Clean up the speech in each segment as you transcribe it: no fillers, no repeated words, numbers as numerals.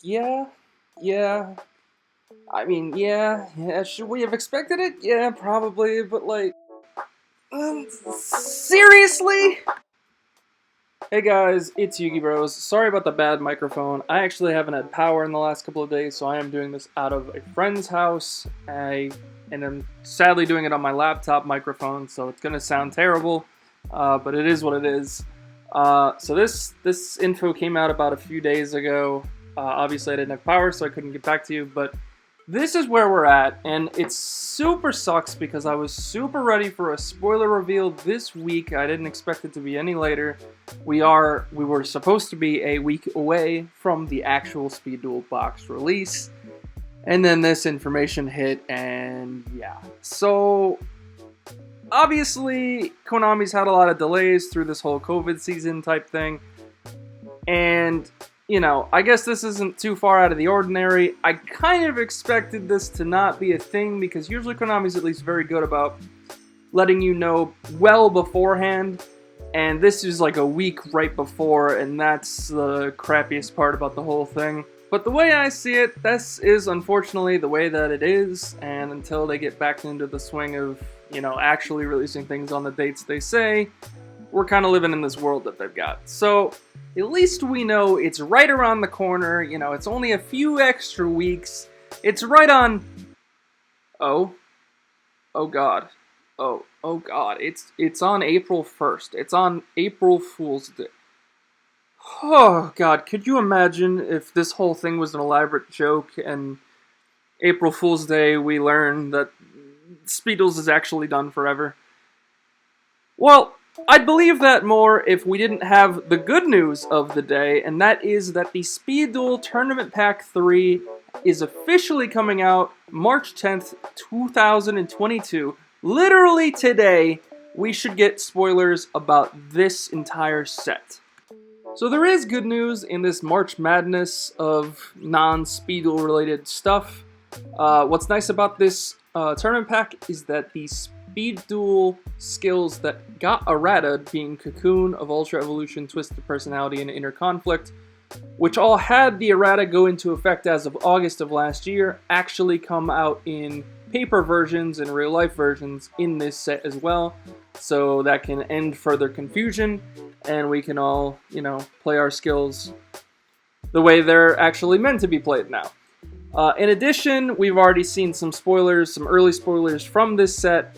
Yeah, yeah. I mean, yeah. Should we have expected it? Yeah, probably. But like, seriously? Hey guys, it's Yugi Bros. Sorry about the bad microphone. I actually haven't had power in the last couple of days, so I am doing this out of a friend's house. And I'm sadly doing it on my laptop microphone, so it's gonna sound terrible, but it is what it is. So this info came out about a few days ago. Obviously, I didn't have power, so I couldn't get back to you, but this is where we're at, and it super sucks because I was super ready for a spoiler reveal this week. I didn't expect it to be any later. We were supposed to be a week away from the actual Speed Duel box release, and then this information hit, and yeah. So obviously, Konami's had a lot of delays through this whole COVID season type thing, and I guess this isn't too far out of the ordinary. I kind of expected this to not be a thing because usually Konami's at least very good about letting you know well beforehand, and this is like a week right before, and that's the crappiest part about the whole thing. But the way I see it, this is unfortunately the way that it is, and until they get back into the swing of, actually releasing things on the dates they say, we're kind of living in this world that they've got. So at least we know it's right around the corner. It's only a few extra weeks. It's right on. Oh God. Oh God. It's on April 1st. It's on April Fool's Day. Oh God, could you imagine if this whole thing was an elaborate joke and April Fool's Day we learn that Speedos is actually done forever? Well, I'd believe that more if we didn't have the good news of the day, and that is that the Speed Duel Tournament Pack 3 is officially coming out March 10th, 2022. Literally today, we should get spoilers about this entire set. So there is good news in this March Madness of non-Speed Duel related stuff. What's nice about this tournament pack is that the Speed Duel skills that got errata, being Cocoon of Ultra Evolution, Twisted Personality, and Inner Conflict, which all had the errata go into effect as of August of last year, actually come out in paper versions and real life versions in this set as well. So that can end further confusion, and we can all, play our skills the way they're actually meant to be played now. In addition, we've already seen some spoilers, some early spoilers from this set.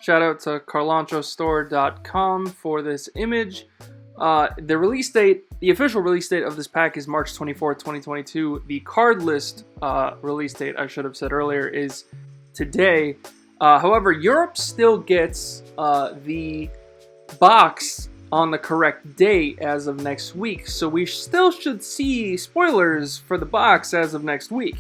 Shout out to carlanchostore.com for this image. The official release date of this pack is March 24th, 2022. The card list release date, I should have said earlier, is today. However, Europe still gets the box on the correct date as of next week, so we still should see spoilers for the box as of next week.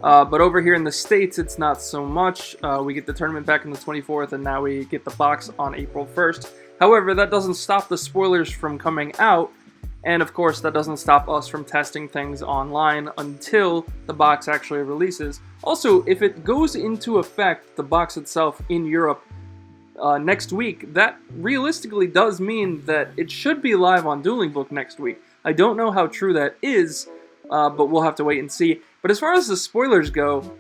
But over here in the States, it's not so much. We get the tournament back on the 24th, and now we get the box on April 1st. However, that doesn't stop the spoilers from coming out, and of course, that doesn't stop us from testing things online until the box actually releases. Also, if it goes into effect, the box itself in Europe, next week, that realistically does mean that it should be live on Duelingbook next week. I don't know how true that is, but we'll have to wait and see. But as far as the spoilers go,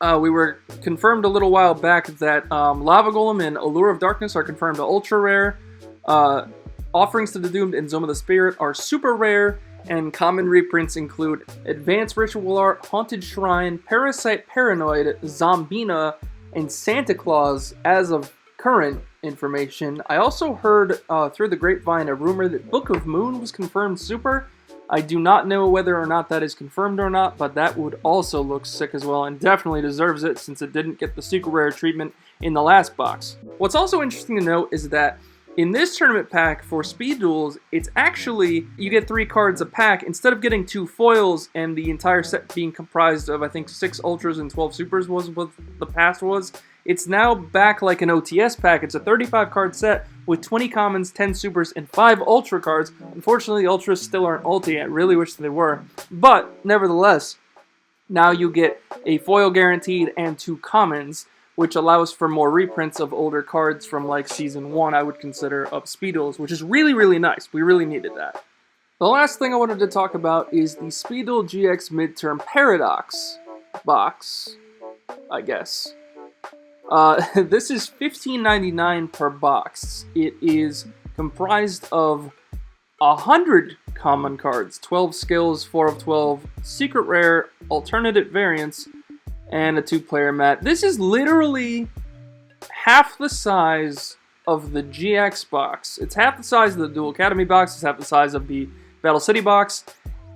we were confirmed a little while back that Lava Golem and Allure of Darkness are confirmed to ultra rare. Offerings to the Doomed and Zoma the Spirit are super rare, and common reprints include Advanced Ritual Art, Haunted Shrine, Parasite Paranoid, Zombina, and Santa Claus as of current information. I also heard through the grapevine a rumor that Book of Moon was confirmed super. I do not know whether or not that is confirmed or not, but that would also look sick as well, and definitely deserves it since it didn't get the super rare treatment in the last box. What's also interesting to note is that in this tournament pack for Speed Duels, it's actually, you get 3 cards a pack, instead of getting 2 foils and the entire set being comprised of, I think, 6 ultras and 12 supers was what the past was. It's now back like an OTS pack. It's a 35 card set with 20 commons, 10 supers, and 5 ultra cards. Unfortunately, the ultras still aren't ulti. I really wish they were. But, nevertheless, now you get a foil guaranteed and 2 commons, which allows for more reprints of older cards from like Season 1, I would consider, of Speedos, which is really, really nice. We really needed that. The last thing I wanted to talk about is the Speedo GX Midterm Paradox box, I guess. This is $15.99 per box. It is comprised of 100 common cards, 12 skills, 4 of 12, secret rare, alternate variants, and a 2-player mat. This is literally half the size of the GX box. It's half the size of the Duel Academy box, it's half the size of the Battle City box,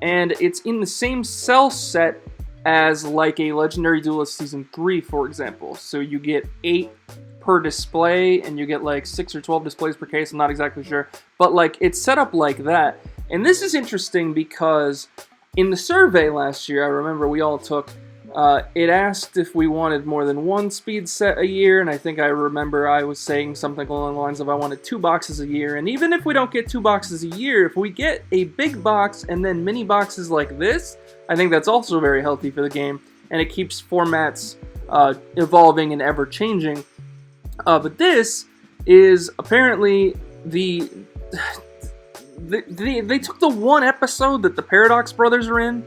and it's in the same cell set as like a Legendary Duelist Season 3, for example. So you get 8 per display, and you get like 6 or 12 displays per case, I'm not exactly sure. But like, it's set up like that. And this is interesting because in the survey last year, I remember we all took, it asked if we wanted more than 1 speed set a year, and I think I remember I was saying something along the lines of I wanted 2 boxes a year. And even if we don't get 2 boxes a year, if we get a big box and then mini boxes like this, I think that's also very healthy for the game, and it keeps formats evolving and ever-changing. But this is apparently they took the one episode that the Paradox Brothers are in,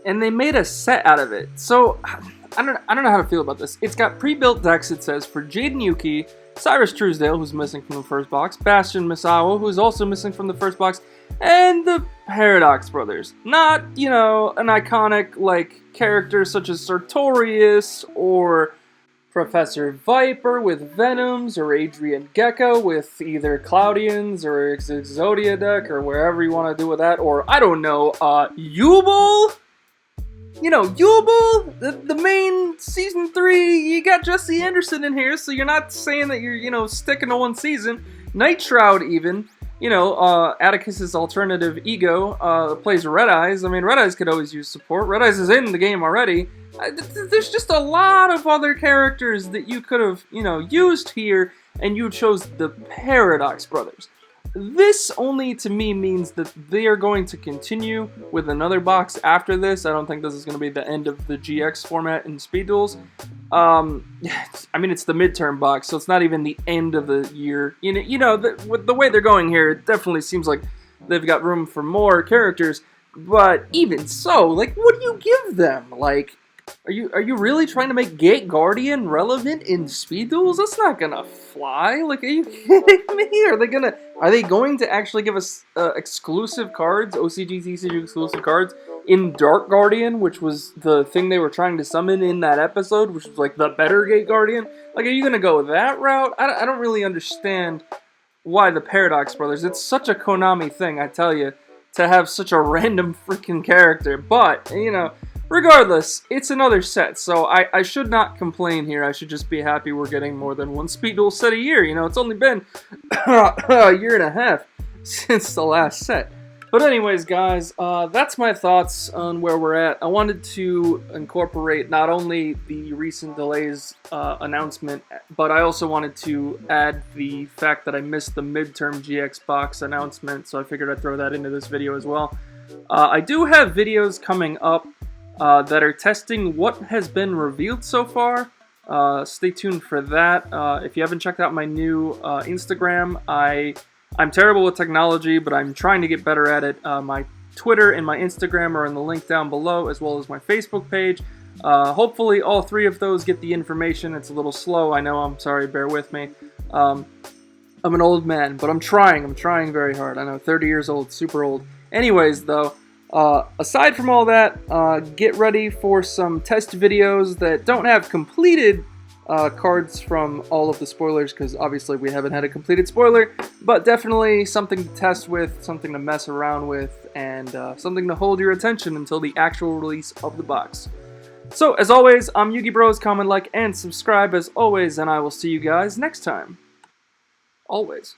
and they made a set out of it. So I don't know how to feel about this. It's got pre-built decks, it says, for Jaden Yuki, Cyrus Truesdale, who's missing from the first box, Bastion Misawa, who's also missing from the first box, and the Paradox Brothers. Not, you know, an iconic, like, character such as Sartorius, or Professor Viper with Venoms, or Adrian Gecko with either Cloudians, or Exodia deck, or wherever you want to do with that, or, I don't know, Yubel? You know, Yubel, the main Season 3, you got Jesse Anderson in here, so you're not saying that you're, you know, sticking to one season. Night Shroud, even. You know, Atticus's alternative ego plays Red Eyes. I mean, Red Eyes could always use support. Red Eyes is in the game already. There's just a lot of other characters that you could have, you know, used here, and you chose the Paradox Brothers. This only, to me, means that they are going to continue with another box after this. I don't think this is going to be the end of the GX format in Speed Duels. I mean, it's the midterm box, so it's not even the end of the year. With the way they're going here, it definitely seems like they've got room for more characters. But even so, like, what do you give them? Like, are you really trying to make Gate Guardian relevant in Speed Duels? That's not gonna fly. Like, are you kidding me? Are they going to actually give us exclusive cards, OCG, TCG exclusive cards in Dark Guardian, which was the thing they were trying to summon in that episode, which was like the better Gate Guardian? Like, are you gonna go that route? I don't really understand why the Paradox Brothers. It's such a Konami thing, I tell you, to have such a random freaking character. But, you know, regardless, it's another set, so I should not complain here. I should just be happy we're getting more than 1 Speed Duel set a year. You know, it's only been a year and a half since the last set. But anyways, guys, that's my thoughts on where we're at. I wanted to incorporate not only the recent delays announcement, but I also wanted to add the fact that I missed the midterm GX box announcement, so I figured I'd throw that into this video as well. I do have videos coming up that are testing what has been revealed so far. Stay tuned for that. If you haven't checked out my new Instagram, I'm terrible with technology, but I'm trying to get better at it. My Twitter and my Instagram are in the link down below, as well as my Facebook page. Hopefully all 3 of those get the information. It's a little slow, I know, I'm sorry, bear with me. I'm an old man, but I'm trying very hard. I know, 30 years old, super old. Anyways, though, aside from all that, get ready for some test videos that don't have completed cards from all of the spoilers, because obviously we haven't had a completed spoiler, but definitely something to test with, something to mess around with, and something to hold your attention until the actual release of the box. So, as always, I'm Yugi Bros. Comment, like, and subscribe as always, and I will see you guys next time. Always.